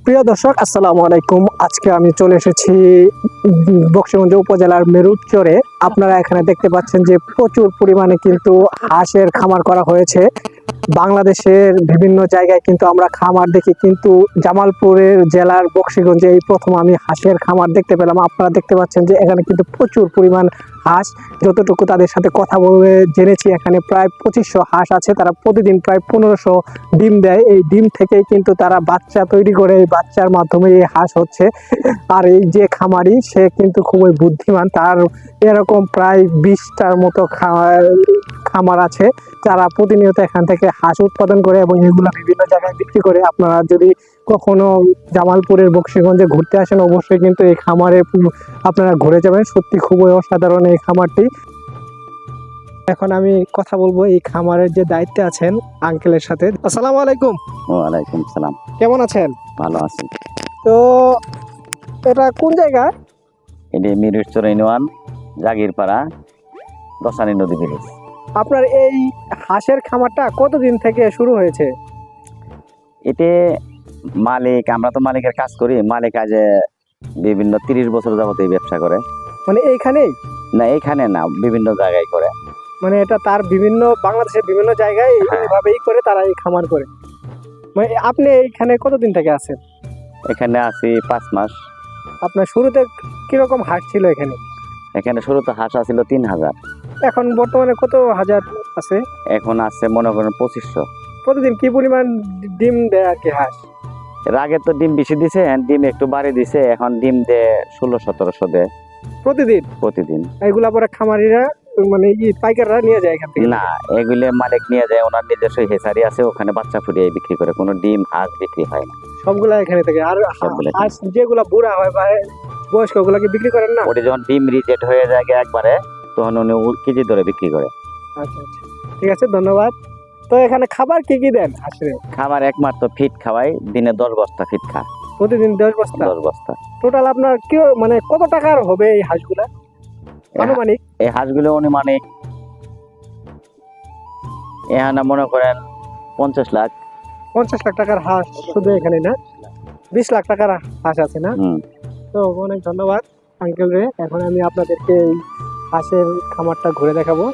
প্রিয় দর্শক, আসসালামু আলাইকুম। আজকে আমি চলে এসেছি বকশীগঞ্জ উপজেলার মেরুদচরে। আপনারা এখানে দেখতে পাচ্ছেন যে প্রচুর পরিমাণে কিন্তু হাঁসের খামার করা হয়েছে। বাংলাদেশের বিভিন্ন জায়গায় কিন্তু আমরা খামার দেখি, কিন্তু জামালপুরের জেলার বকশীগঞ্জে এই প্রথম আমি হাঁসের খামার দেখতে পেলাম। আপনারা দেখতে পাচ্ছেন যে এখানে কিন্তু প্রচুর পরিমাণ হাঁস। যতটুকু তাদের সাথে কথা বলে জেনেছি, এখানে প্রায় 2500 হাঁস আছে। তারা প্রতিদিন প্রায় 1500 ডিম দেয়। এই ডিম থেকেই কিন্তু তারা বাচ্চা তৈরি করে, এই বাচ্চার মাধ্যমে এই হাঁস হচ্ছে। আর এই যে খামারি, সে কিন্তু খুবই বুদ্ধিমান। তার এরকম প্রায় 20টার মতো খামার আছে, যারা প্রতিনিয়ত এখান থেকে হাঁস উৎপাদন করে এবং এগুলো বিভিন্ন জায়গায় বিক্রি করে। আপনারা যদি কখনো জামালপুরের বকশীগঞ্জে ঘুরতে আসেন, অবশ্যই কিন্তু এই খামারে আপনারা ঘুরে যাবেন। সত্যি খুবই অসাধারণ এই খামারটি। এখন আমি কথা বলবো এই খামারের যে দায়িত্বে আছেন আঙ্কেলের সাথে। আসসালামু আলাইকুম। ওয়ালাইকুম সালাম। কেমন আছেন? ভালো আছি। তো এটা কোন জায়গা? এটি মিরুচর ইউনিয়ন, জাগিরপাড়া, দশানী নদী ব্রিজ। আপনার এই হাঁসের খামারটা কতদিন থেকে শুরু হয়েছে? এতে মালিক, আমরা তো মালিকের কাজ করি। মালিক আজ বিভিন্ন 30 বছর যাবত এই ব্যবসা করে। মানে এইখানেই? না, এখানে না, বিভিন্ন জায়গায় করে। মানে এটা তার বিভিন্ন বাংলাদেশের বিভিন্ন জায়গায় এইভাবেই করে, তারা এই খামার করে। মানে আপনি এইখানে কতদিন থেকে আছেন? এখানে আছি 5 মাস। আপনার শুরুতে কিরকম হাঁস ছিল এখানে? এখানে শুরুতে হাঁস ছিল 3000। এখন বর্তমানে কত হাজার আছে? এখন আছে মনে করেন 2500। প্রতিদিন কি পরিমাণ ডিম দেয় আর কি হাঁস? এর আগে তো ডিম বেশি দিছে, ডিম একটু বাড়িয়ে দিছে। এখন ডিম দেয় 1600-1700 দেয় প্রতিদিন। এগুলা পরে খামারিরা মানে পাইকাররা নিয়ে যায় এখান থেকে? না, এগুলো মালিক নিয়ে যায়, ওনার নিজস্ব হেসারি আছে, ওখানে বাচ্চা ফুটিয়ে বিক্রি করে। কোনো ডিম হাঁস বিক্রি হয় না, সবগুলা এখানে থেকে। আর সবগুলা হাঁস যেগুলা বুড়া হয় বা বয়স্ক, ওগুলাকে বিক্রি করেন না? ওটি যখন ডিম রিজেক্ট হয়ে যায় একবারে, তখন উনি কেজি ধরে বিক্রি করে। আচ্ছা আচ্ছা, ঠিক আছে, ধন্যবাদ। তো এখানে খাবার কি কি দেন হাঁসের? খাবার একমাত্র ফিট খাওয়াই, দিনে 10 বস্তা ফিট খা। প্রতিদিন 10 বস্তা? 10 বস্তা। টোটাল আপনার কি মানে কত টাকার হবে এই হাঁসগুলা আনুমানিক? এই হাঁসগুলো অনুমানিক এখানে মনে করেন 50 লাখ। 50 লাখ টাকার হাঁস শুধু এখানে না? 20 লাখ টাকার হাঁস আছে না? তো অনেক ধন্যবাদ আঙ্কেল রে। এখন আমি আপনাদেরকে এই হাঁসের খামারটা ঘুরে দেখাবো।